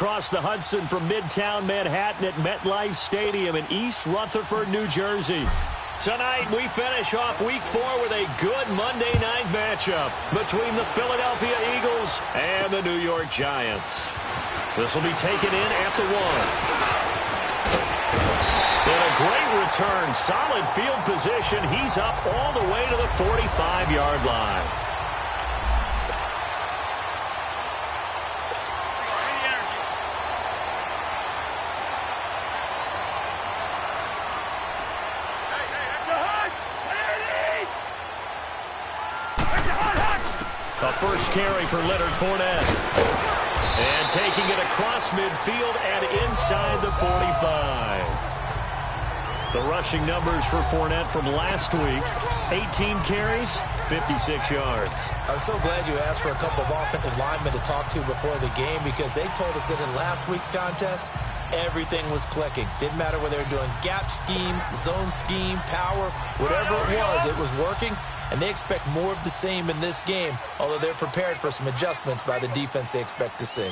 across the Hudson from Midtown Manhattan at MetLife Stadium in East Rutherford, New Jersey. Tonight, we finish off Week 4 with a good Monday night matchup between the Philadelphia Eagles and the New York Giants. This will be taken in at the 1. And a great return, solid field position. He's up all the way to the 45-yard line. A first carry for Leonard Fournette. And taking it across midfield and inside the 45. The rushing numbers for Fournette from last week. 18 carries, 56 yards. I'm so glad you asked for a couple of offensive linemen to talk to before the game, because they told us that in last week's contest, everything was clicking. Didn't matter whether they were doing gap scheme, zone scheme, power, whatever it was working. And they expect more of the same in this game, although they're prepared for some adjustments by the defense they expect to see.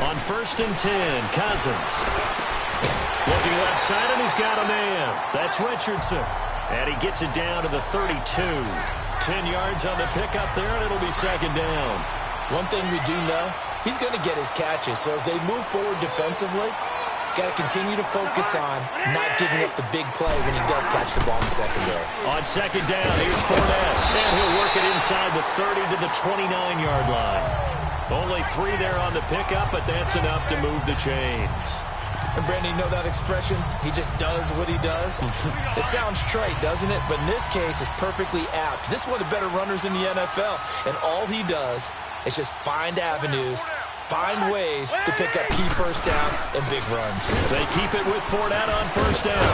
On 1st and 10, Cousins. Looking left side, and he's got a man. That's Richardson. And he gets it down to the 32. 10 yards on the pickup there, and it'll be second down. One thing we do know, he's going to get his catches. So as they move forward defensively, got to continue to focus on not giving up the big play when he does catch the ball in the secondary. On second down, here's Fournette. And he'll work it inside the 30 to the 29-yard line. Only 3 there on the pickup, but that's enough to move the chains. And Brandon, you know that expression? He just does what he does? It sounds trite, doesn't it? But in this case, it's perfectly apt. This is one of the better runners in the NFL. And all he does is just find avenues, find ways to pick up key first downs and big runs. They keep it with Fournette on first down.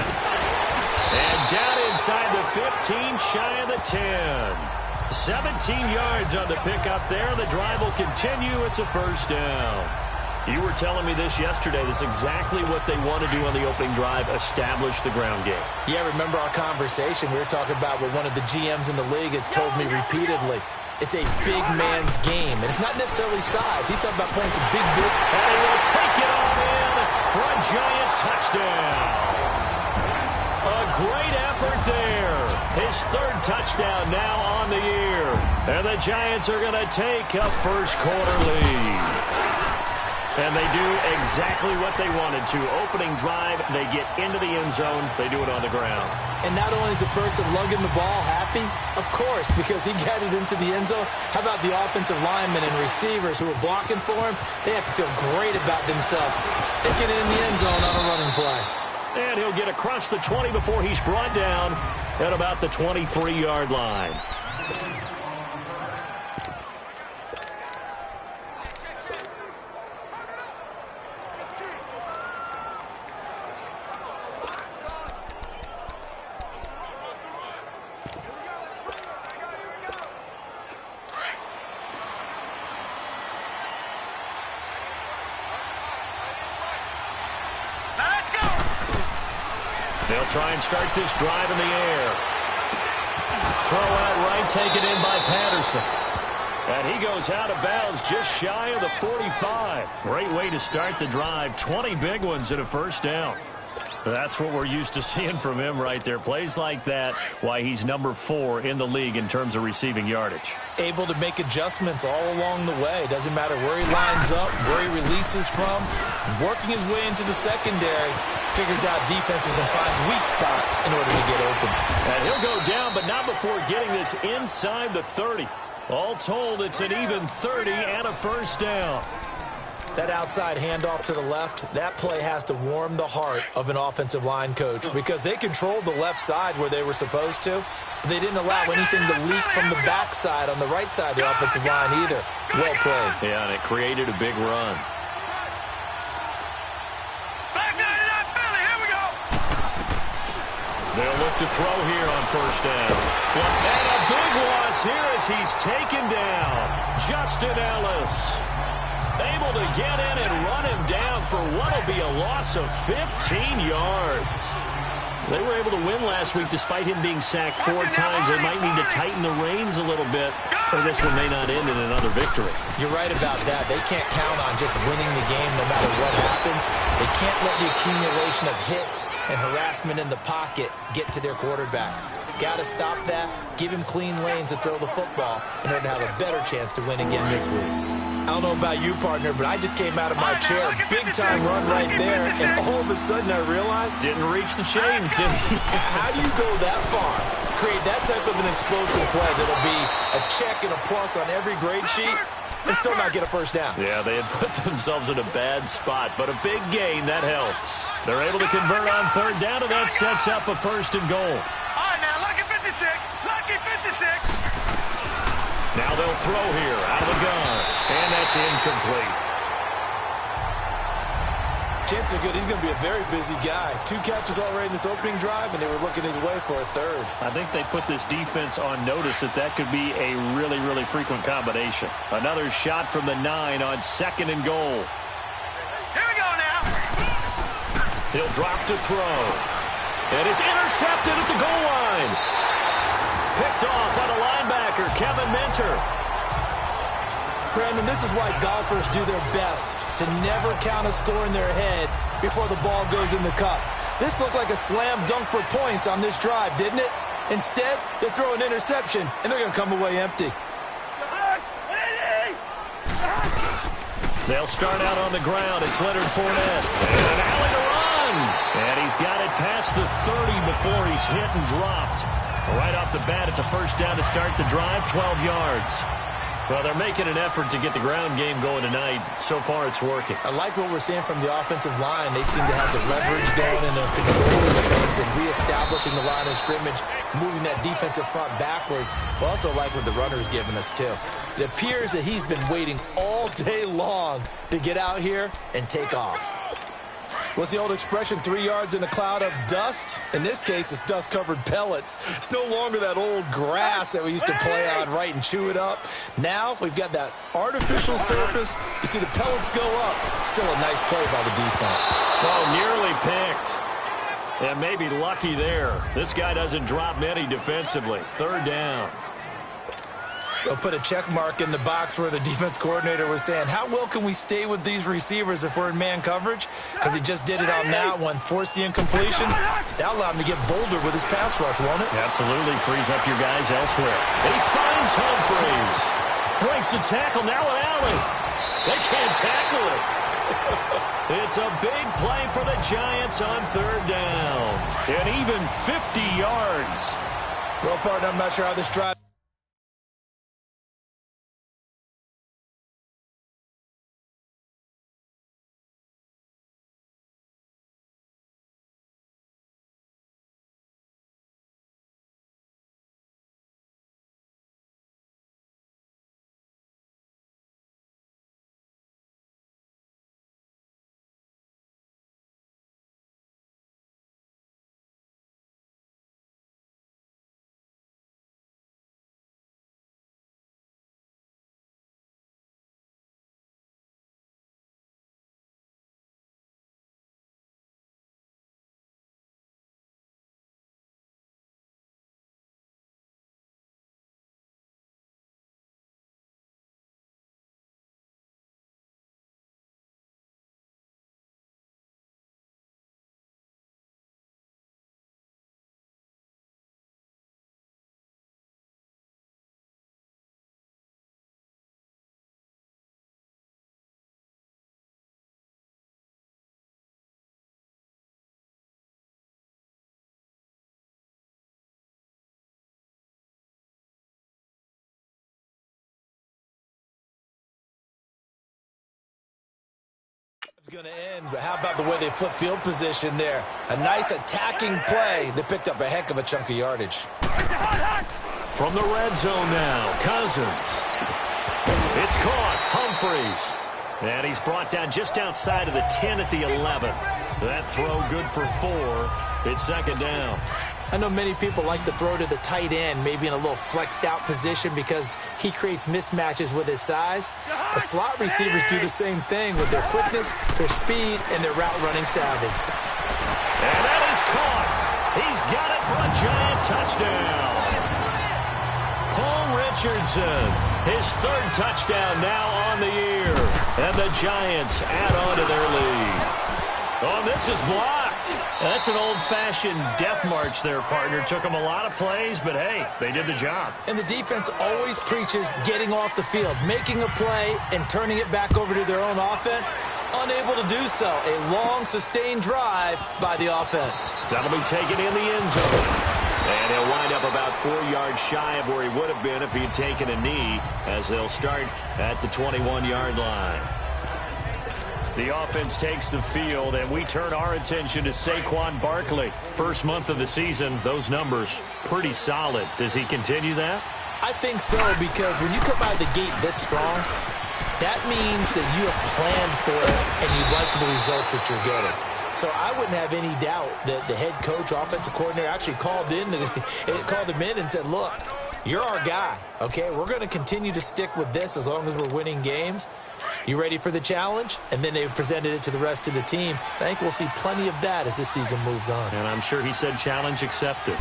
And down inside the 15, shy of the 10. 17 yards on the pickup there. The drive will continue. It's a first down. You were telling me this yesterday. This is exactly what they want to do on the opening drive, establish the ground game. Yeah, remember our conversation? We were talking about what one of the GMs in the league has told me repeatedly. It's a big man's game, and it's not necessarily size. He's talking about playing some big dude. And he will take it all in for a giant touchdown. A great effort there. His 3rd touchdown now on the year. And the Giants are going to take a first quarter lead. And they do exactly what they wanted to. Opening drive, they get into the end zone. They do it on the ground. And not only is the person lugging the ball happy, of course, because he got it into the end zone. How about the offensive linemen and receivers who are blocking for him? They have to feel great about themselves, sticking it in the end zone on a running play. And he'll get across the 20 before he's brought down at about the 23-yard line. They'll try and start this drive in the air. Throw out right, taken in by Patterson. And he goes out of bounds just shy of the 45. Great way to start the drive. 20 big ones and a first down. That's what we're used to seeing from him right there. Plays like that, why he's number 4 in the league in terms of receiving yardage. Able to make adjustments all along the way. Doesn't matter where he lines up, where he releases from. Working his way into the secondary, figures out defenses and finds weak spots in order to get open. And he'll go down, but not before getting this inside the 30. All told, it's an even 30 and a first down. That outside handoff to the left, that play has to warm the heart of an offensive line coach, because they controlled the left side where they were supposed to, but they didn't allow anything to leak from the backside on the right side of the offensive line either. Well played. Yeah, and it created a big run. They'll look to throw here on first down. And a big loss here as he's taken down. Justin Ellis able to get in and run him down for what will be a loss of 15 yards. They were able to win last week despite him being sacked 4 times. They might need to tighten the reins a little bit, or this one may not end in another victory. You're right about that. They can't count on just winning the game no matter what happens. They can't let the accumulation of hits and harassment in the pocket get to their quarterback. Got to stop that, give him clean lanes to throw the football in order to have a better chance to win again this week. I don't know about you, partner, but I just came out of my chair. Big-time run right there, and all of a sudden I realized... Didn't reach the chains, did he? How do you go that far? Create that type of an explosive play that'll be a check and a plus on every grade sheet and still not get a first down. Yeah, they had put themselves in a bad spot, but a big gain, that helps. They're able to convert on 3rd down, and that sets up a 1st and goal. All right, now, lucky 56, lucky 56. Now they'll throw here out of the gun, and that's incomplete. Chances are good he's going to be a very busy guy. 2 catches already in this opening drive, and they were looking his way for a 3rd. I think they put this defense on notice that could be a really, really frequent combination. Another shot from the 9 on 2nd and goal. Here we go now. He'll drop to throw. And it's intercepted at the goal line. Picked off by the linebacker, Kevin Minter. Brandon, this is why golfers do their best to never count a score in their head before the ball goes in the cup. This looked like a slam dunk for points on this drive, didn't it? Instead, they throw an interception, and they're going to come away empty. They'll start out on the ground. It's Leonard Fournette. And an alley to run. And he's got it past the 30 before he's hit and dropped. Right off the bat, it's a 1st down to start the drive, 12 yards. Well, they're making an effort to get the ground game going tonight. So far, it's working. I like what we're seeing from the offensive line. They seem to have the leverage going and they're controlling the things and reestablishing the line of scrimmage, moving that defensive front backwards. But also like what the runner's giving us, too. It appears that he's been waiting all day long to get out here and take off. What's the old expression, 3 yards in a cloud of dust? In this case, it's dust-covered pellets. It's no longer that old grass that we used to play on, right, and chew it up. Now we've got that artificial surface. You see the pellets go up. Still a nice play by the defense. Oh, nearly picked. And maybe lucky there. This guy doesn't drop many defensively. 3rd down. They'll put a check mark in the box where the defense coordinator was saying, how well can we stay with these receivers if we're in man coverage? Because he just did it on that one, force the incompletion. That'll allow him to get bolder with his pass rush, won't it? Absolutely. Frees up your guys elsewhere. He finds Humphries. Breaks the tackle. Now an alley. They can't tackle it. It's a big play for the Giants on 3rd down. And even 50 yards. Well, partner, I'm not sure how this drive... It's going to end, but how about the way they flip field position there? A nice attacking play. They picked up a heck of a chunk of yardage. From the red zone now, Cousins. It's caught, Humphries. And he's brought down just outside of the 10 at the 11. That throw good for 4. It's 2nd down. I know many people like to throw to the tight end, maybe in a little flexed out position because he creates mismatches with his size. The slot receivers do the same thing with their quickness, their speed, and their route running savvy. And that is caught. He's got it for a giant touchdown. Paul Richardson, his third touchdown now on the year. And the Giants add on to their lead. Oh, this is blocked. That's an old-fashioned death march there, partner. Took them a lot of plays, but, hey, they did the job. And the defense always preaches getting off the field, making a play and turning it back over to their own offense. Unable to do so. A long, sustained drive by the offense. That'll be taken in the end zone. And he'll wind up about 4 yards shy of where he would have been if he had taken a knee, as they'll start at the 21-yard line. The offense takes the field, and we turn our attention to Saquon Barkley. First month of the season, those numbers pretty solid. Does he continue that? I think so, because when you come out of the gate this strong, that means that you have planned for it and you like the results that you're getting. So I wouldn't have any doubt that the head coach, offensive coordinator, actually called him in and said, look, you're our guy, okay? We're going to continue to stick with this as long as we're winning games. You ready for the challenge? And then they presented it to the rest of the team. I think we'll see plenty of that as this season moves on. And I'm sure he said challenge accepted.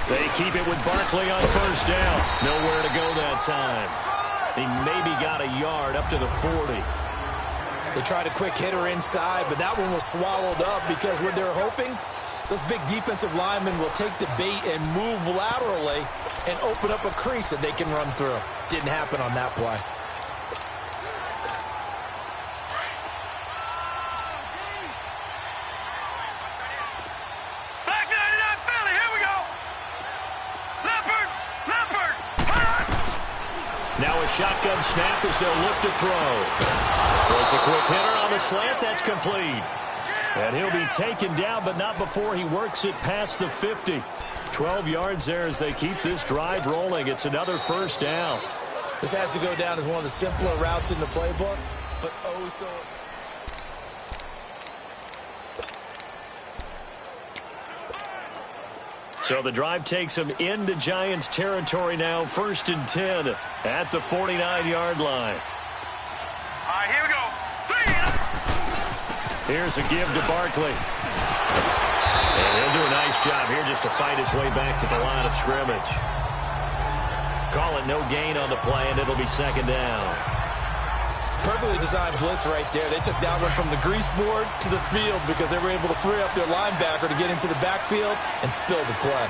They keep it with Barkley on first down. Nowhere to go that time. He maybe got a yard up to the 40. They tried a quick hitter inside, but that one was swallowed up because what they're hoping, those big defensive linemen will take the bait and move laterally and open up a crease that they can run through. Didn't happen on that play. Now a shotgun snap as they'll look to throw. Throws a quick hitter on the slant. That's complete. And he'll be taken down, but not before he works it past the 50. 12 yards there as they keep this drive rolling. It's another first down. This has to go down as one of the simpler routes in the playbook, but oh so... So the drive takes them into Giants territory now, 1st and 10 at the 49-yard line. All right, here we go. Here's a give to Barkley. And he'll do a nice job here just to fight his way back to the line of scrimmage. Call it no gain on the play, and it'll be second down. Perfectly designed blitz right there. They took that one from the grease board to the field because they were able to free up their linebacker to get into the backfield and spill the play.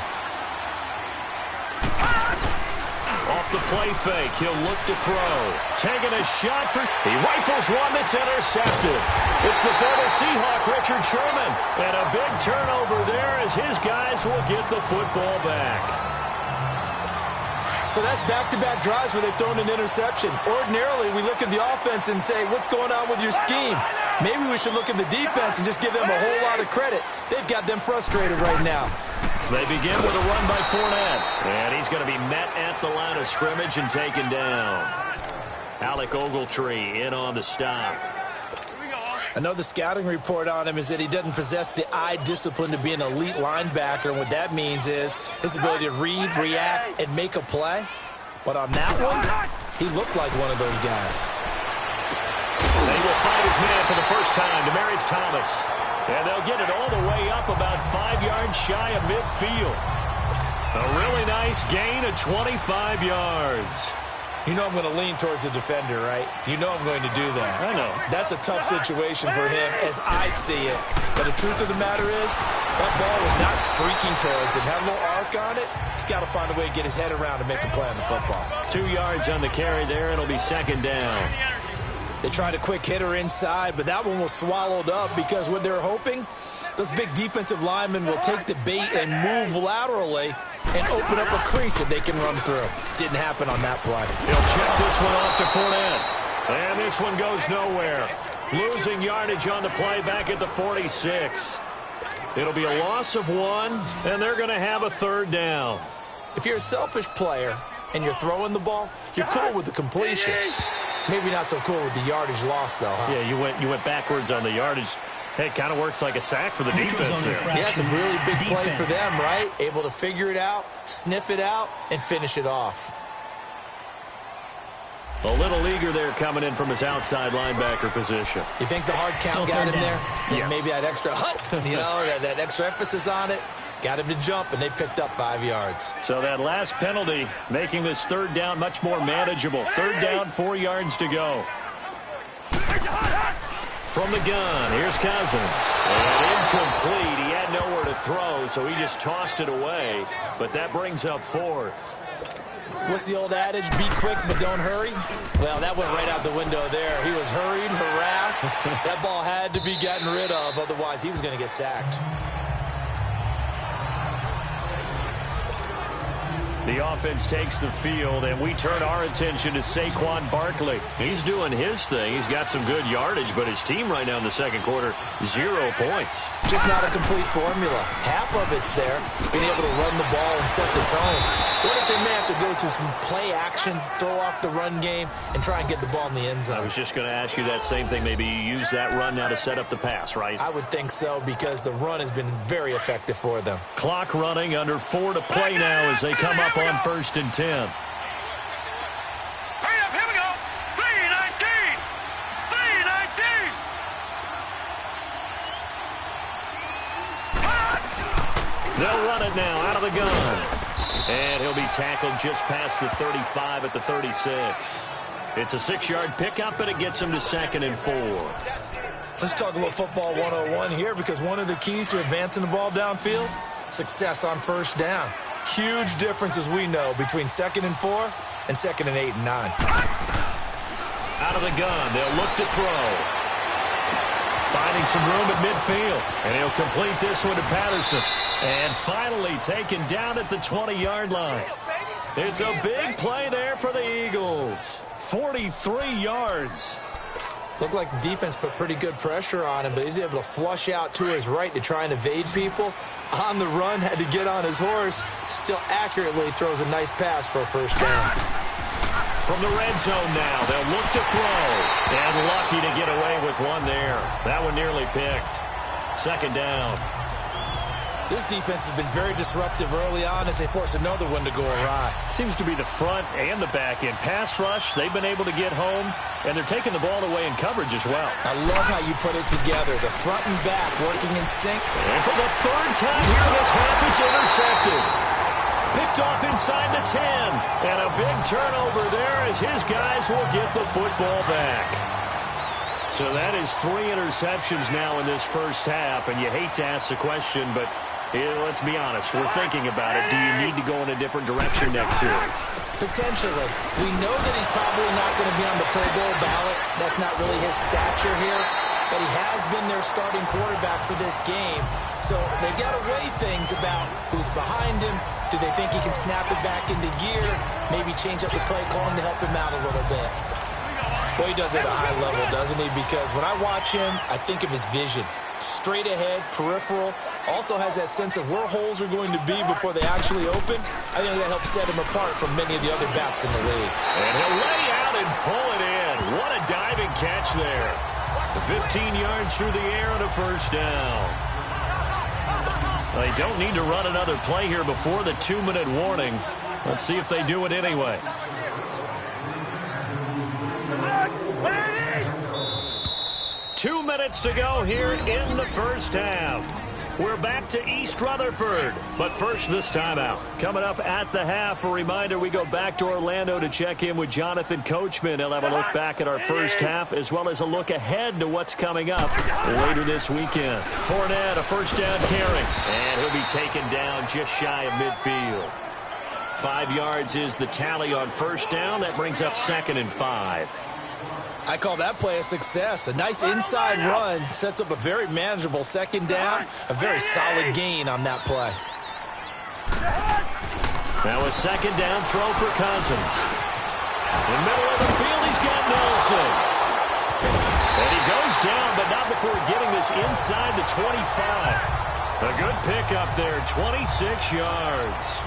Off the play fake, he'll look to throw. Taking a shot for... He rifles one that's intercepted. It's the former Seahawk, Richard Sherman. And a big turnover there as his guys will get the football back. So that's back-to-back drives where they've thrown an interception. Ordinarily, we look at the offense and say, what's going on with your scheme? Maybe we should look at the defense and just give them a whole lot of credit. They've got them frustrated right now. They begin with a run by Fournette. And he's going to be met at the line of scrimmage and taken down. Alec Ogletree in on the stop. Another scouting report on him is that he doesn't possess the eye discipline to be an elite linebacker. And what that means is his ability to read, react, and make a play. But on that one, he looked like one of those guys. They will find his man for the first time, Demaryius Thomas. And they'll get it all the way up about 5 yards shy of midfield. A really nice gain of 25 yards. You know I'm going to lean towards the defender, right? You know I'm going to do that. I know. That's a tough situation for him as I see it. But the truth of the matter is, that ball was not streaking towards him. Had a little arc on it. He's got to find a way to get his head around and make a play on the football. 2 yards on the carry there. It'll be second down. They tried a quick hitter inside, but that one was swallowed up because what they're hoping, those big defensive linemen will take the bait and move laterally and open up a crease that they can run through. Didn't happen on that play. He'll check this one off to Fournette. And this one goes nowhere. Losing yardage on the play back at the 46. It'll be a loss of 1, and they're going to have a third down. If you're a selfish player and you're throwing the ball, you're cool with the completion. Maybe not so cool with the yardage loss, though, huh? Yeah, you went backwards on the yardage. Hey, it kind of works like a sack for the defense there. Yeah, it's a really big play for them, right? Able to figure it out, sniff it out, and finish it off. A little eager there coming in from his outside linebacker position. You think the hard count got him there? Yes. Maybe that extra that extra emphasis on it got him to jump, and they picked up 5 yards. So that last penalty making this third down much more manageable. Third down, 4 yards to go. From the gun, here's Cousins. And incomplete. He had nowhere to throw, so he just tossed it away. But that brings up fourth. What's the old adage? Be quick, but don't hurry. Well, that went right out the window there. He was hurried, harassed. That ball had to be gotten rid of. Otherwise, he was going to get sacked. The offense takes the field, and we turn our attention to Saquon Barkley. He's doing his thing. He's got some good yardage, but his team right now in the second quarter, 0 points. Just not a complete formula. Half of it's there, being able to run the ball and set the tone. What if they may have to go to some play action, throw off the run game, and try and get the ball in the end zone? I was just going to ask you that same thing. Maybe you use that run now to set up the pass, right? I would think so, because the run has been very effective for them. Clock running, under 4 to play now as they come up on 1st and 10. Hurry up, here we go. 3-19. 3-19. They'll run it now out of the gun. And he'll be tackled just past the 35 at the 36. It's a 6-yard pickup, and it gets him to 2nd and 4. Let's talk a little football 101 here, because one of the keys to advancing the ball downfield, success on first down. Huge difference, as we know, between 2nd and 4 and 2nd and 8 and 9. Out of the gun, they'll look to throw. Finding some room at midfield, and he'll complete this one to Patterson. And finally taken down at the 20-yard line. It's a big play there for the Eagles. 43 yards. Looked like the defense put pretty good pressure on him, but he's able to flush out to his right to try and evade people. On the run, had to get on his horse. Still accurately throws a nice pass for a first down. From the red zone now, they'll look to throw. And lucky to get away with one there. That one nearly picked. 2nd down. This defense has been very disruptive early on as they force another one to go awry. Seems to be the front and the back end. Pass rush, they've been able to get home, and they're taking the ball away in coverage as well. I love how you put it together. The front and back working in sync. And for the 3rd time here this half, it's intercepted. Picked off inside the 10. And a big turnover there as his guys will get the football back. So that is 3 interceptions now in this first half, and you hate to ask the question, but let's be honest, we're thinking about it. Do you need to go in a different direction next year? Potentially. We know that he's probably not going to be on the Pro Bowl ballot. That's not really his stature here. But he has been their starting quarterback for this game. So they've got to weigh things about who's behind him. Do they think he can snap it back into gear? Maybe change up the play calling to help him out a little bit. Well, he does it at a high level, doesn't he? Because when I watch him, I think of his vision. Straight ahead, peripheral. Also has that sense of where holes are going to be before they actually open. I think that helps set him apart from many of the other backs in the league. And he'll lay out and pull it in. What a diving catch there. 15 yards through the air and a first down. They don't need to run another play here before the 2-minute warning. Let's see if they do it anyway. Two minutes to go here in the first half. We're back to East Rutherford, but first this timeout. Coming up at the half, a reminder we go back to Orlando to check in with Jonathan Coachman. He'll have a look back at our first half as well as a look ahead to what's coming up later this weekend. Fournette, a first down carry, and he'll be taken down just shy of midfield. 5 yards is the tally on first down. That brings up 2nd and 5. I call that play a success. A nice inside run sets up a very manageable 2nd down. A very solid gain on that play. Now a 2nd down throw for Cousins. In the middle of the field, he's got Nelson. And he goes down, but not before getting this inside the 25. A good pickup there, 26 yards.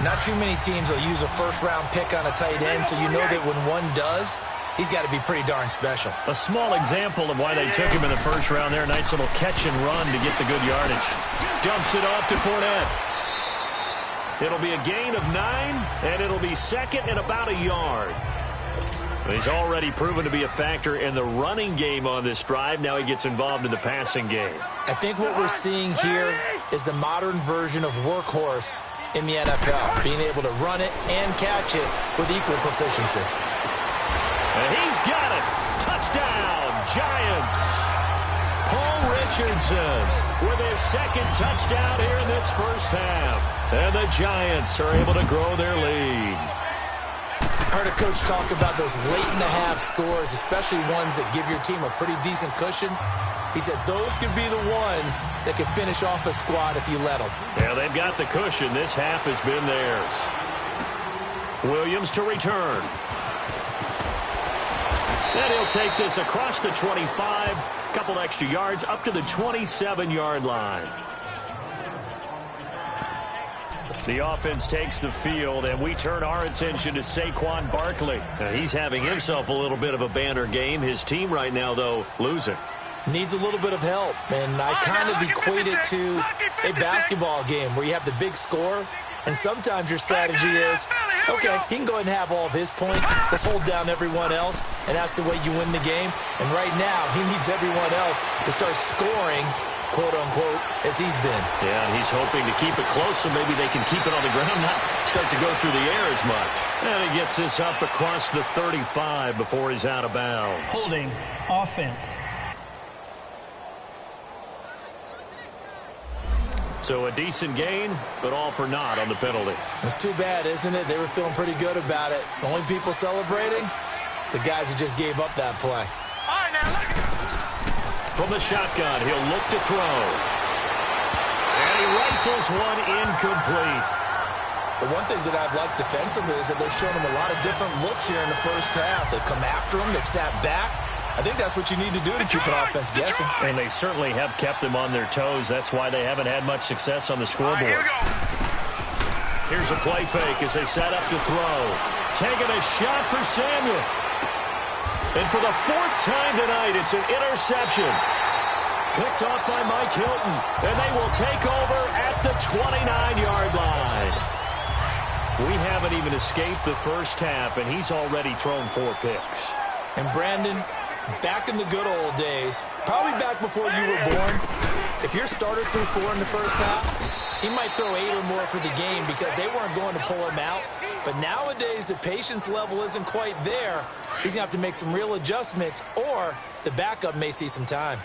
Not too many teams will use a first-round pick on a tight end, so you know that when one does, he's got to be pretty darn special. A small example of why they took him in the first round there. Nice little catch and run to get the good yardage. Dumps it off to Fournette. It'll be a gain of 9, and it'll be second and about a yard. He's already proven to be a factor in the running game on this drive. Now he gets involved in the passing game. I think what we're seeing here is the modern version of workhorse in the NFL, being able to run it and catch it with equal proficiency. And he's got it. Touchdown, Giants. Paul Richardson with his second touchdown here in this first half. And the Giants are able to grow their lead. I heard a coach talk about those late-in-the-half scores, especially ones that give your team a pretty decent cushion. He said those could be the ones that could finish off a squad if you let them. Yeah, they've got the cushion. This half has been theirs. Williams to return. And he'll take this across the 25, couple extra yards up to the 27-yard line. The offense takes the field, and we turn our attention to Saquon Barkley. Now, he's having himself a little bit of a banner game. His team right now, though, losing. Needs a little bit of help, and I kind of equate it to a basketball game where you have the big score, and sometimes your strategy is, okay, he can go ahead and have all of his points. Let's hold down everyone else, and that's the way you win the game. And right now, he needs everyone else to start scoring, quote-unquote, as he's been. Yeah, and he's hoping to keep it close so maybe they can keep it on the ground, not start to go through the air as much. And he gets this up across the 35 before he's out of bounds. Holding offense. So a decent gain, but all for naught on the penalty. It's too bad, isn't it? They were feeling pretty good about it. The only people celebrating, the guys who just gave up that play. All right, now look. From the shotgun, he'll look to throw. And he rifles one incomplete. The one thing that I've liked defensively is that they've shown him a lot of different looks here in the first half. They've come after him. They've sat back. I think that's what you need to do to keep an offense guessing. And they certainly have kept them on their toes. That's why they haven't had much success on the scoreboard. Here we go. Here's a play fake as they set up to throw. Taking a shot for Samuel. And for the fourth time tonight, it's an interception. Picked off by Mike Hilton. And they will take over at the 29-yard line. We haven't even escaped the first half, and he's already thrown 4 picks. And Brandon, back in the good old days, probably back before you were born, if your starter threw 4 in the first half, he might throw 8 or more for the game because they weren't going to pull him out. But nowadays, the patience level isn't quite there. He's going to have to make some real adjustments, or the backup may see some time.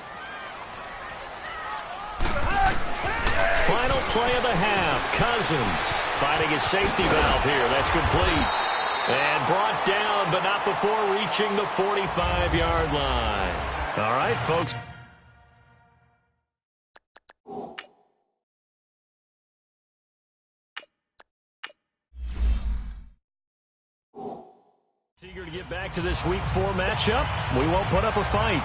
Final play of the half. Cousins finding his safety valve here. That's complete. And brought down, but not before reaching the 45-yard line. All right, folks. Eager to get back to this Week 4 matchup. We won't put up a fight.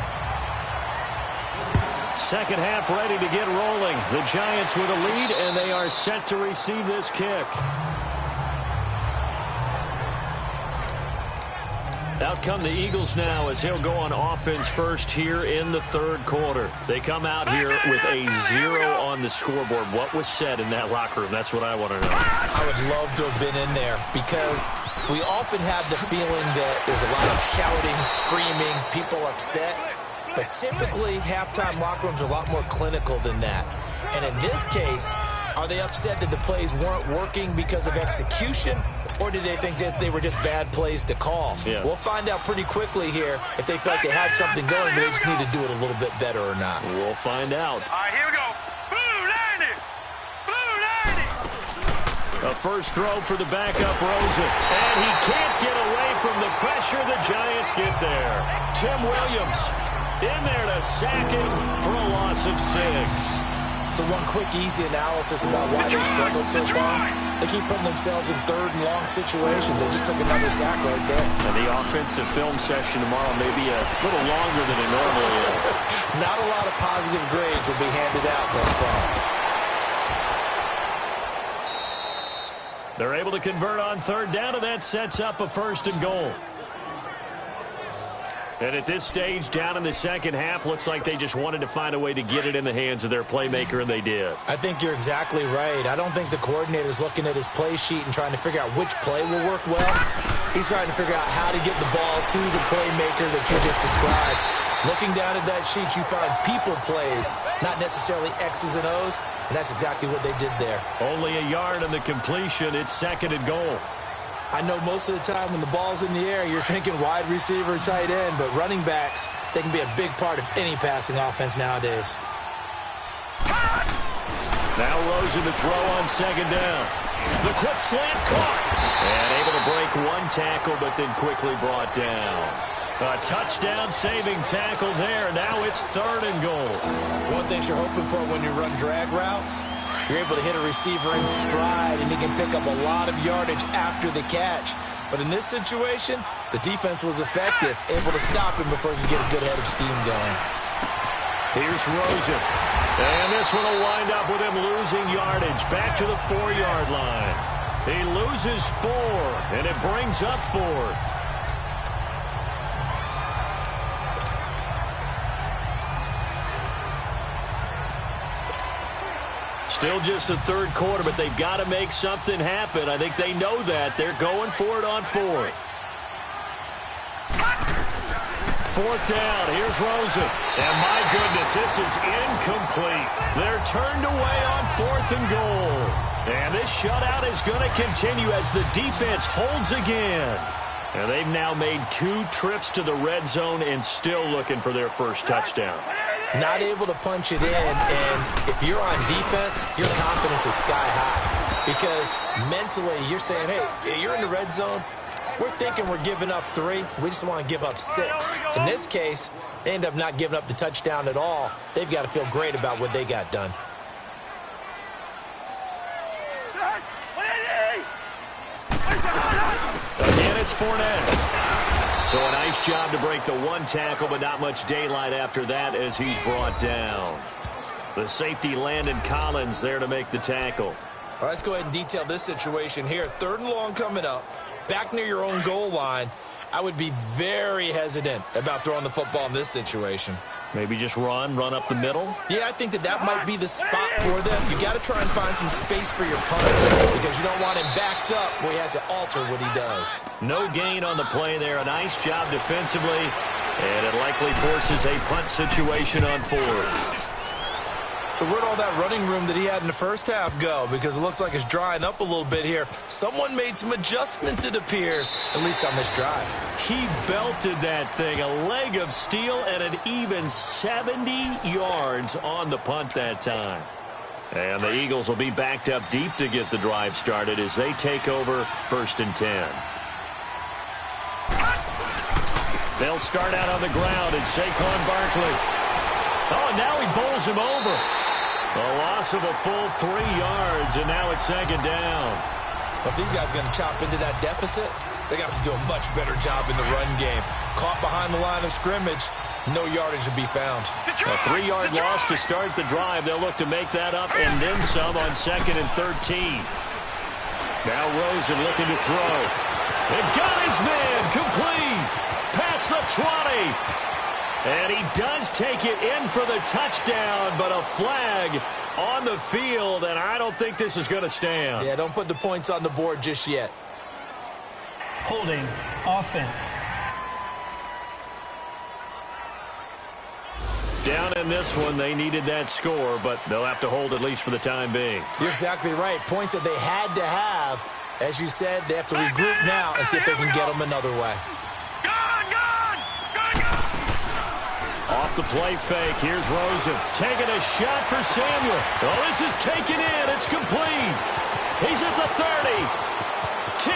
Second half ready to get rolling. The Giants with a lead, and they are set to receive this kick. Out come the Eagles now as he'll go on offense first here in the third quarter. They come out here with a 0 on the scoreboard. What was said in that locker room? That's what I want to know. I would love to have been in there because we often have the feeling that there's a lot of shouting, screaming, people upset. But typically, halftime locker rooms are a lot more clinical than that. And in this case, are they upset that the plays weren't working because of execution? Or did they think they were just bad plays to call? Yeah. We'll find out pretty quickly here if they felt like they had something going, but they just need to do it a little bit better or not. We'll find out. All right, here we go. Blue 90. Blue 90. A first throw for the backup, Rosen. And he can't get away from the pressure. The Giants get there. Tim Williams in there to sack him for a loss of 6. So one quick, easy analysis about why they struggled so far. They keep putting themselves in third and long situations. They just took another sack right there. And the offensive film session tomorrow may be a little longer than it normally is. Not a lot of positive grades will be handed out thus far. They're able to convert on third down, and that sets up a 1st and goal. And at this stage, down in the second half, looks like they just wanted to find a way to get it in the hands of their playmaker, and they did. I think you're exactly right. I don't think the coordinator's looking at his play sheet and trying to figure out which play will work well. He's trying to figure out how to get the ball to the playmaker that you just described. Looking down at that sheet, you find people plays, not necessarily X's and O's, and that's exactly what they did there. Only a yard on the completion. It's 2nd and goal. I know most of the time when the ball's in the air, you're thinking wide receiver, tight end, but running backs, they can be a big part of any passing offense nowadays. Now Rosen to throw on 2nd down. The quick slant caught. And able to break one tackle, but then quickly brought down. A touchdown-saving tackle there. Now it's 3rd and goal. One thing you're hoping for when you run drag routes, you're able to hit a receiver in stride, and he can pick up a lot of yardage after the catch. But in this situation, the defense was effective, able to stop him before he could get a good head of steam going. Here's Rosen. And this one will wind up with him losing yardage back to the 4-yard line. He loses 4, and it brings up 4th. Still just the 3rd quarter, but they've got to make something happen. I think they know that. They're going for it on 4th. 4th down. Here's Rosen. And my goodness, this is incomplete. They're turned away on 4th and goal. And this shutout is going to continue as the defense holds again. And they've now made 2 trips to the red zone and still looking for their first touchdown. Not able to punch it in, and if you're on defense, your confidence is sky high. Because mentally, you're saying, hey, you're in the red zone. We're thinking we're giving up 3. We just want to give up 6. In this case, they end up not giving up the touchdown at all. They've got to feel great about what they got done. Again, it's Fournette. So a nice job to break the 1 tackle, but not much daylight after that as he's brought down. The safety, Landon Collins, there to make the tackle. All right, let's go ahead and detail this situation here. 3rd and long coming up. Back near your own goal line. I would be very hesitant about throwing the football in this situation. Maybe just run up the middle? Yeah, I think that might be the spot for them. You got to try and find some space for your punter because you don't want him backed up where he has to alter what he does. No gain on the play there. A nice job defensively, and it likely forces a punt situation on 4th. So where'd all that running room that he had in the first half go? Because it looks like it's drying up a little bit here. Someone made some adjustments, it appears, at least on this drive. He belted that thing, a leg of steel, and an even 70 yards on the punt that time. And the Eagles will be backed up deep to get the drive started as they take over 1st and 10. They'll start out on the ground, and Saquon Barkley. Oh, and now he bowls him over. A loss of a full 3 yards, and now it's 2nd down. Well, if these guys are going to chop into that deficit, they're going to have to do a much better job in the run game. Caught behind the line of scrimmage, no yardage to be found. A 3-yard loss to start the drive. They'll look to make that up and then some on 2nd and 13. Now Rosen looking to throw. And got his man complete. Past the 20. And he does take it in for the touchdown, but a flag on the field, and I don't think this is going to stand. Yeah, don't put the points on the board just yet. Holding offense. Down in this one, they needed that score, but they'll have to hold at least for the time being. You're exactly right. Points that they had to have. As you said, they have to regroup now and see if they can get them another way. Off the play fake, here's Rosen. Taking a shot for Samuel. Oh, this is taken in. It's complete. He's at the 30. 10.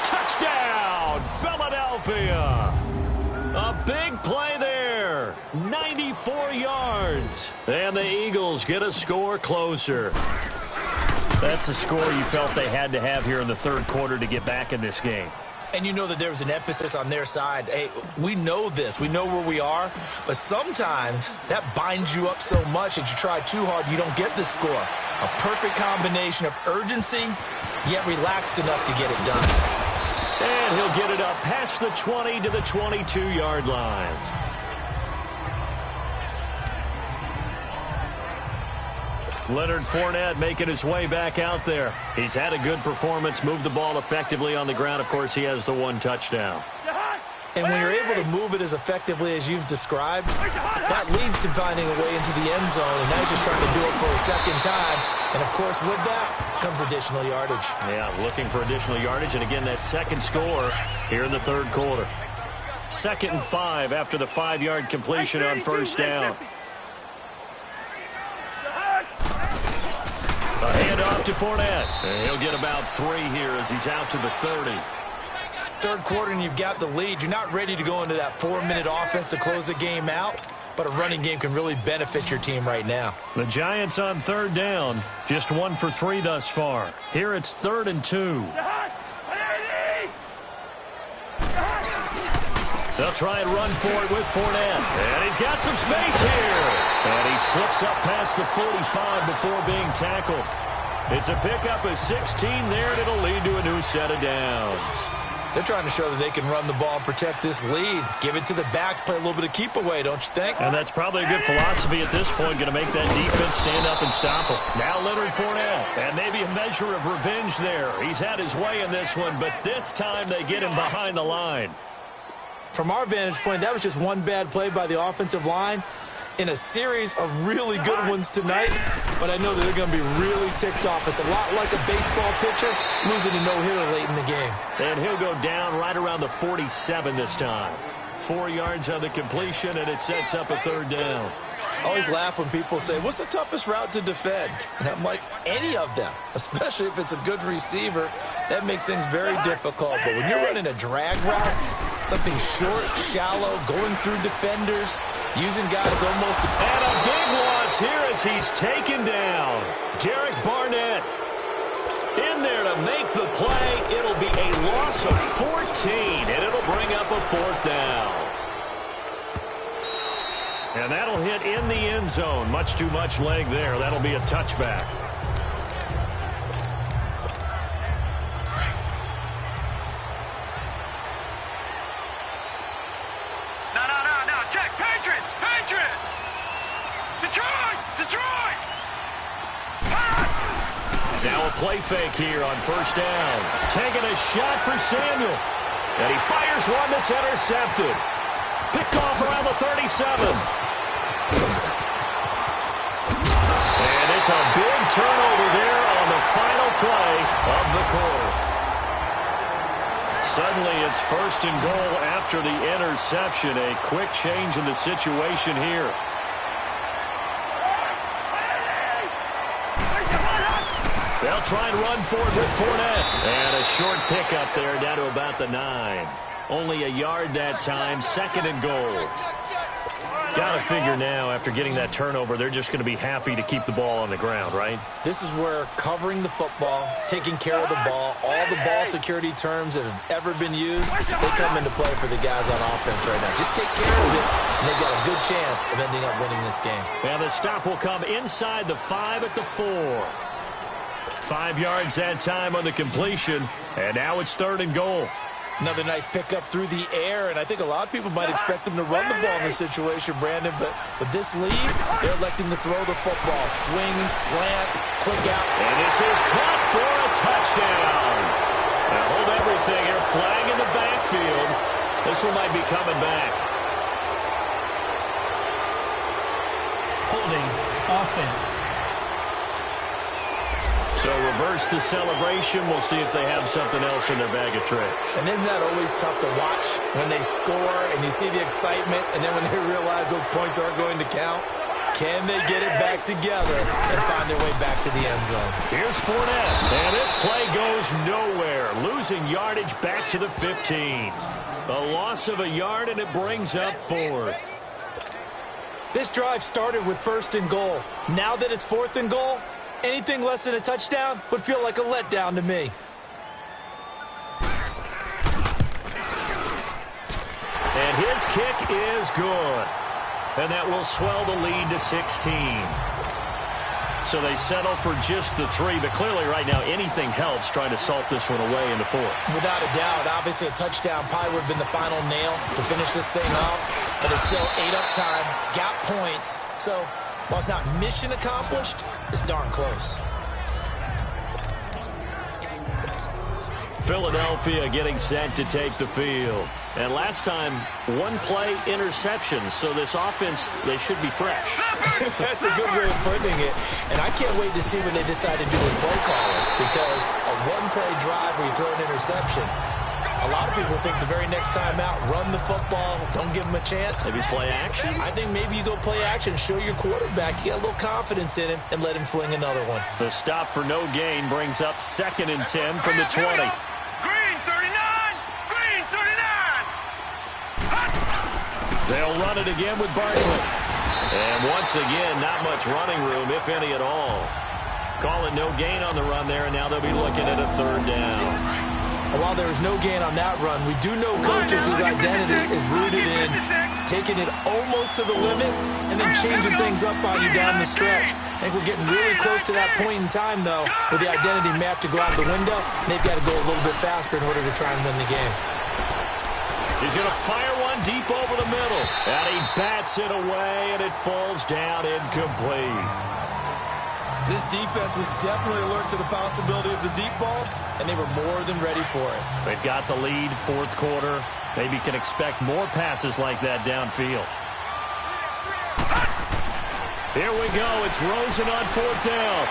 Touchdown, Philadelphia. A big play there. 94 yards. And the Eagles get a score closer. That's a score you felt they had to have here in the 3rd quarter to get back in this game. And you know that there was an emphasis on their side. Hey, we know this. We know where we are. But sometimes that binds you up so much that you try too hard, you don't get the score. A perfect combination of urgency, yet relaxed enough to get it done. And he'll get it up past the 20 to the 22-yard line. Leonard Fournette making his way back out there. He's had a good performance, moved the ball effectively on the ground. Of course, he has the one touchdown. And when you're able to move it as effectively as you've described, that leads to finding a way into the end zone, and now he's just trying to do it for a second time. And, of course, with that comes additional yardage. Yeah, looking for additional yardage, and again, that second score here in the third quarter. 2nd and 5 after the 5-yard completion on first down. A handoff to Fournette. And he'll get about 3 here as he's out to the 30. Third quarter and you've got the lead. You're not ready to go into that 4-minute offense to close the game out, but a running game can really benefit your team right now. The Giants on third down, just 1 for 3 thus far. Here it's 3rd and 2. They'll try and run for it with Fournette. And he's got some space here. And he slips up past the 45 before being tackled. It's a pickup of 16 there, and it'll lead to a new set of downs. They're trying to show that they can run the ball and protect this lead. Give it to the backs, play a little bit of keep away, don't you think? And that's probably a good philosophy at this point, going to make that defense stand up and stop him. Now Leonard Fournette, and maybe a measure of revenge there. He's had his way in this one, but this time they get him behind the line. From our vantage point, that was just one bad play by the offensive line in a series of really good ones tonight, but I know that they're going to be really ticked off. It's a lot like a baseball pitcher losing a no-hitter late in the game. And he'll go down right around the 47 this time. 4 yards on the completion, and it sets up a 3rd down. I always laugh when people say, what's the toughest route to defend? And I'm like, any of them, especially if it's a good receiver. That makes things very difficult. But when you're running a drag route, something short, shallow, going through defenders, using guys almost to... And a big loss here as he's taken down. Derek Barnett in there to make the play. It'll be a loss of 14, and it'll bring up a 4th down. And that'll hit in the end zone. Much too much leg there. That'll be a touchback. No. Check. Patriot. Detroit. Now a play fake here on first down. Taking a shot for Samuel. And he fires one that's intercepted. Picked off around the 37. And it's a big turnover there on the final play of the quarter. Suddenly it's 1st and goal after the interception. A quick change in the situation here. They'll try and run for it with Fournette. And a short pickup there down to about the 9. Only a yard that time, 2nd and goal. Got to figure now, after getting that turnover, they're just going to be happy to keep the ball on the ground, right? This is where covering the football, taking care of the ball, all the ball security terms that have ever been used, they come into play for the guys on offense right now. Just take care of it, and they've got a good chance of ending up winning this game. And the stop will come inside the 5 at the 4. 5 yards that time on the completion, and now it's 3rd and goal. Another nice pickup through the air, and I think a lot of people might expect them to run the ball in this situation, Brandon, but with this lead, they're electing to throw the football. Swings, slants, quick out. And this is caught for a touchdown. Now hold everything here. Flag in the backfield. This one might be coming back. Holding offense. So reverse the celebration. We'll see if they have something else in their bag of tricks. And isn't that always tough to watch when they score and you see the excitement, and then when they realize those points aren't going to count? Can they get it back together and find their way back to the end zone? Here's Fournette. And this play goes nowhere. Losing yardage back to the 15. A loss of a yard, and it brings up 4th. This drive started with 1st and goal. Now that it's 4th and goal, anything less than a touchdown would feel like a letdown to me. And his kick is good. And that will swell the lead to 16. so they settle for just the 3. But clearly right now anything helps trying to salt this one away in the 4th. Without a doubt, obviously a touchdown probably would have been the final nail to finish this thing off. But it's still 8 up time, got points. So while it's not mission accomplished, it's darn close. Philadelphia getting set to take the field. And last time, 1-play interception. So this offense, they should be fresh. That's a good way of putting it. And I can't wait to see what they decide to do with play calling. Because a 1-play drive where you throw an interception, a lot of people think the very next time out, run the football, don't give them a chance. Maybe play action? I think maybe you go play action, show your quarterback, you get a little confidence in him, and let him fling another one. The stop for no gain brings up 2nd and 10 from the 20. Green 39! Green 39! They'll run it again with Barkley. And once again, not much running room, if any at all. Call it no gain on the run there, and now they'll be looking at a 3rd down. While there is no gain on that run, we do know coaches whose identity is rooted in taking it almost to the limit and then changing things up on you down the stretch. I think we're getting really close to that point in time, though, where the identity map to go out the window, and they've got to go a little bit faster in order to try and win the game. He's going to fire one deep over the middle, and he bats it away, and it falls down incomplete. This defense was definitely alert to the possibility of the deep ball, and they were more than ready for it. They've got the lead, 4th quarter. Maybe can expect more passes like that downfield. Here we go. It's Rosen on 4th down.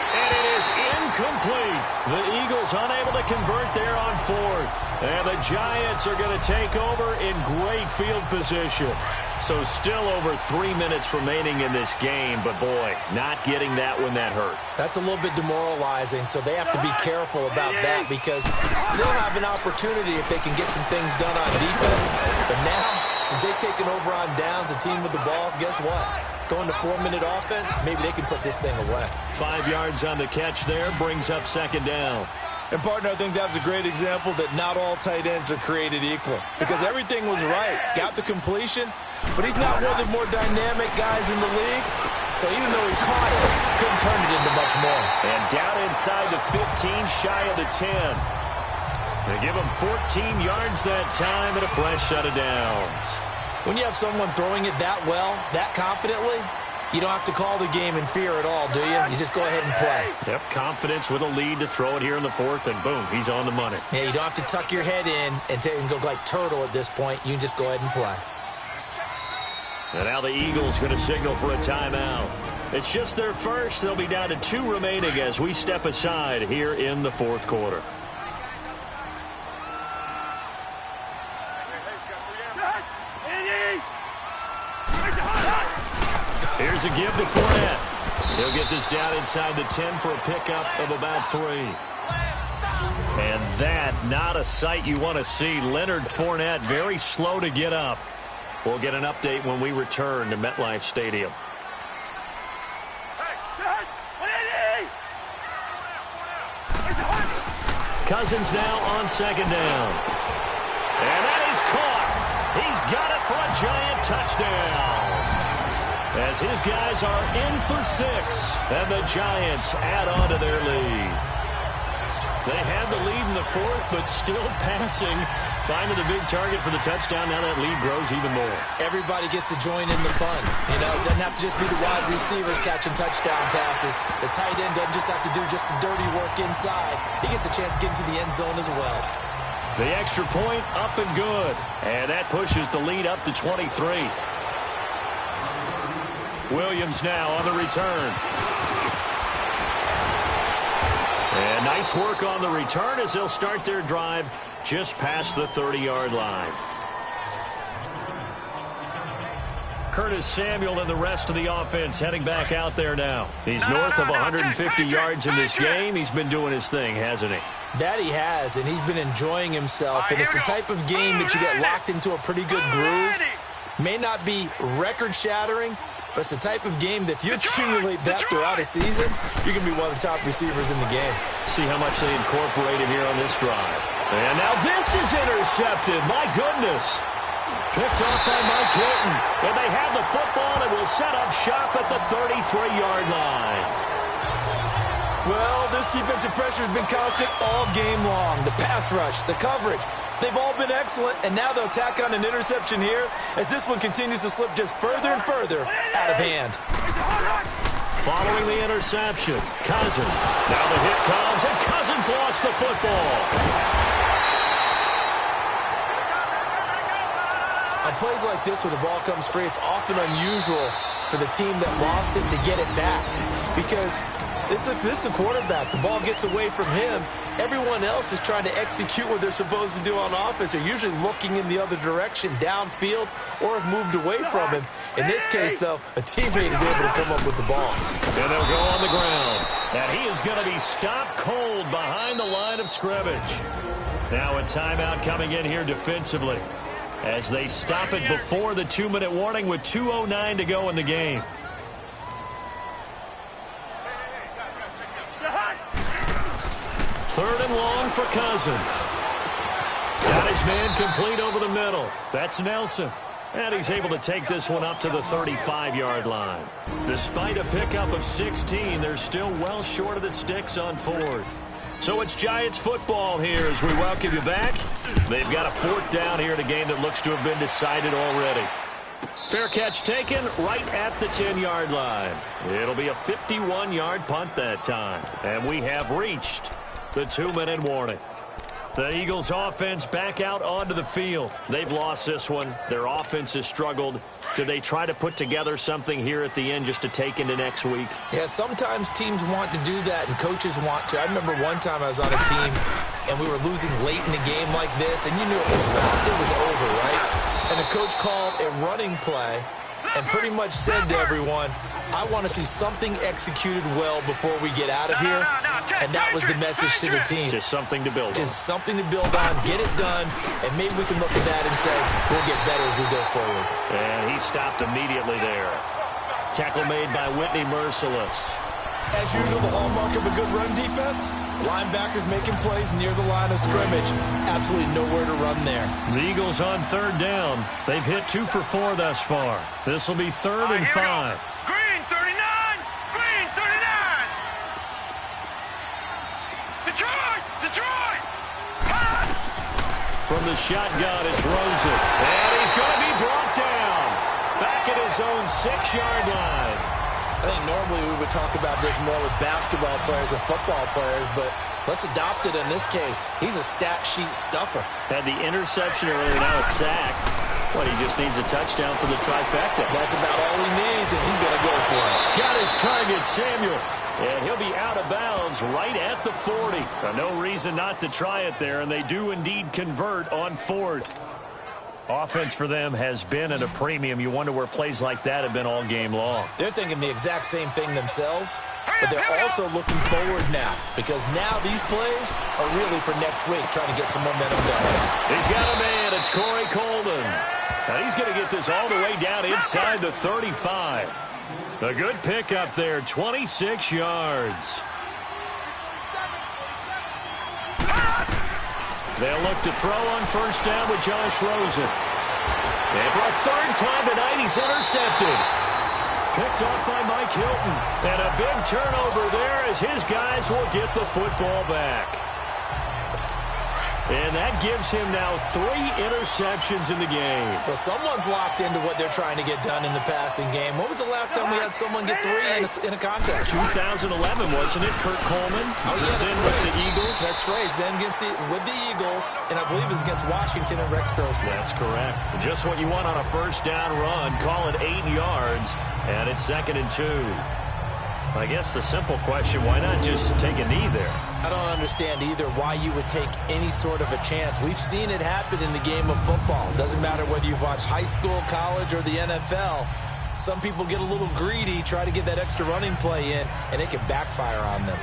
And it is incomplete. The Eagles unable to convert there on 4th. And the Giants are going to take over in great field position. So still over 3 minutes remaining in this game, but boy, not getting that when that hurt. That's a little bit demoralizing, so they have to be careful about that because still have an opportunity if they can get some things done on defense. But now, since they've taken over on downs, a team with the ball, guess what? Going to 4-minute offense, maybe they can put this thing away. 5 yards on the catch there, brings up 2nd down. And, partner, I think that was a great example that not all tight ends are created equal because everything was right. Got the completion, but he's not one of the more dynamic guys in the league. So even though he caught it, couldn't turn it into much more. And down inside the 15, shy of the 10. They give him 14 yards that time and a fresh set of downs. When you have someone throwing it that well, that confidently, you don't have to call the game in fear at all, do you? You just go ahead and play. Yep, confidence with a lead to throw it here in the 4th, and boom, he's on the money. Yeah, you don't have to tuck your head in and go like turtle at this point. You can just go ahead and play. And now the Eagles going to signal for a timeout. It's just their first. They'll be down to 2 remaining as we step aside here in the 4th quarter. Here's a give to Fournette. He'll get this down inside the 10 for a pickup of about 3. And that, not a sight you want to see. Leonard Fournette very slow to get up. We'll get an update when we return to MetLife Stadium. Cousins now on 2nd down. And that is caught. He's got it for a Giant touchdown. As his guys are in for 6, and the Giants add on to their lead. They had the lead in the 4th, but still passing. Finding the big target for the touchdown. Now that lead grows even more. Everybody gets to join in the fun. You know, it doesn't have to just be the wide receivers catching touchdown passes. The tight end doesn't just have to do just the dirty work inside. He gets a chance to get into the end zone as well. The extra point up and good. And that pushes the lead up to 23. Williams now on the return. And nice work on the return as they'll start their drive just past the 30-yard line. Curtis Samuel and the rest of the offense heading back out there now. He's north of 150 yards in this game. He's been doing his thing, hasn't he? That he has, and he's been enjoying himself. And it's the type of game that you get locked into a pretty good groove. May not be record-shattering, but it's the type of game that if you accumulate that throughout a season, you're going to be one of the top receivers in the game. See how much they incorporate him here on this drive. And now this is intercepted. My goodness. Picked off by Mike Hilton. And they have the football and will set up shop at the 33-yard line. Well, this defensive pressure has been constant all game long. The pass rush, the coverage, they've all been excellent, and now they'll tack on an interception here as this one continues to slip just further and further out of hand. Following the interception, Cousins. Now the hit comes, and Cousins lost the football. On plays like this where the ball comes free, it's often unusual for the team that lost it to get it back because this is a quarterback. The ball gets away from him. Everyone else is trying to execute what they're supposed to do on offense. They're usually looking in the other direction, downfield, or have moved away from him. In this case, though, a teammate is able to come up with the ball. And they'll go on the ground. And he is going to be stopped cold behind the line of scrimmage. Now a timeout coming in here defensively as they stop it before the 2-minute warning with 2:09 to go in the game. Third and long for Cousins. Got his man complete over the middle. That's Nelson. And he's able to take this one up to the 35-yard line. Despite a pickup of 16, they're still well short of the sticks on fourth. So it's Giants football here as we welcome you back. They've got a fourth down here in a game that looks to have been decided already. Fair catch taken right at the 10-yard line. It'll be a 51-yard punt that time. And we have reached the 2-minute warning. The Eagles offense back out onto the field. They've lost this one. Their offense has struggled. Do they try to put together something here at the end just to take into next week? Yeah, sometimes teams want to do that and coaches want to. I remember one time I was on a team and we were losing late in the game like this and you knew it was lost. It was over, right? And the coach called a running play and pretty much said to everyone, I want to see something executed well before we get out of here. And that was the message to the team. Just something to build on. Just something to build on, get it done, and maybe we can look at that and say, we'll get better as we go forward. And he stopped immediately there. Tackle made by Whitney Merciless. As usual, the hallmark of a good run defense, linebackers making plays near the line of scrimmage. Absolutely nowhere to run there. The Eagles on third down. They've hit 2 for 4 thus far. This will be 3rd and 5. Green 39! Green 39! Detroit! Detroit! From the shotgun, it's Rosen. And he's going to be brought down. Back at his own 6-yard line. I think normally we would talk about this more with basketball players and football players, but let's adopt it in this case. He's a stat sheet stuffer. Had the interception earlier, now a sack. What, he just needs a touchdown for the trifecta. That's about all he needs, and he's going to go for it. Got his target, Samuel. And he'll be out of bounds right at the 40. No reason not to try it there, and they do indeed convert on 4th. Offense for them has been at a premium. You wonder where plays like that have been all game long. They're thinking the exact same thing themselves, but they're also looking forward now because now these plays are really for next week, trying to get some momentum going. He's got a man. It's Corey Coleman. And he's going to get this all the way down inside the 35. A good pickup there, 26 yards. They'll look to throw on first down with Josh Rosen. And for a 3rd time tonight, he's intercepted. Picked off by Mike Hilton. And a big turnover there as his guys will get the football back. And that gives him now 3 interceptions in the game. Well, someone's locked into what they're trying to get done in the passing game. When was the last time we had someone get 3 in a contest? 2011, wasn't it, Kurt Coleman? Oh, yeah, that's then right. with the Eagles. That's right. Then with the Eagles, and I believe it was against Washington and Rex Grossman. That's correct. Just what you want on a first down run. Call it 8 yards, and it's 2nd and 2. I guess the simple question, why not just take a knee there? I don't understand either why you would take any sort of a chance. We've seen it happen in the game of football. Doesn't matter whether you've watched high school, college, or the NFL. Some people get a little greedy, try to get that extra running play in, and it can backfire on them.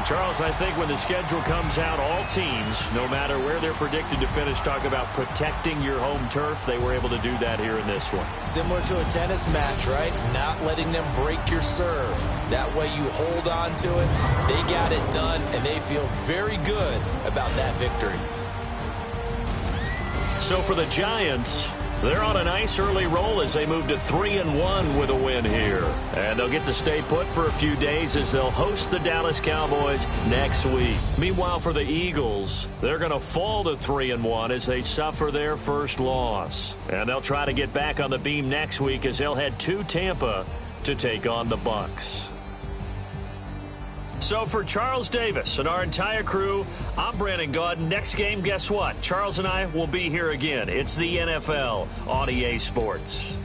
And, Charles, I think when the schedule comes out, all teams, no matter where they're predicted to finish, talk about protecting your home turf. They were able to do that here in this one. Similar to a tennis match, right? Not letting them break your serve. That way you hold on to it. They got it done, and they feel very good about that victory. So for the Giants, they're on a nice early roll as they move to 3-1 with a win here. And they'll get to stay put for a few days as they'll host the Dallas Cowboys next week. Meanwhile, for the Eagles, they're going to fall to 3-1 as they suffer their first loss. And they'll try to get back on the beam next week as they'll head to Tampa to take on the Bucs. So for Charles Davis and our entire crew, I'm Brandon Gaudin. Next game, guess what? Charles and I will be here again. It's the NFL on EA Sports.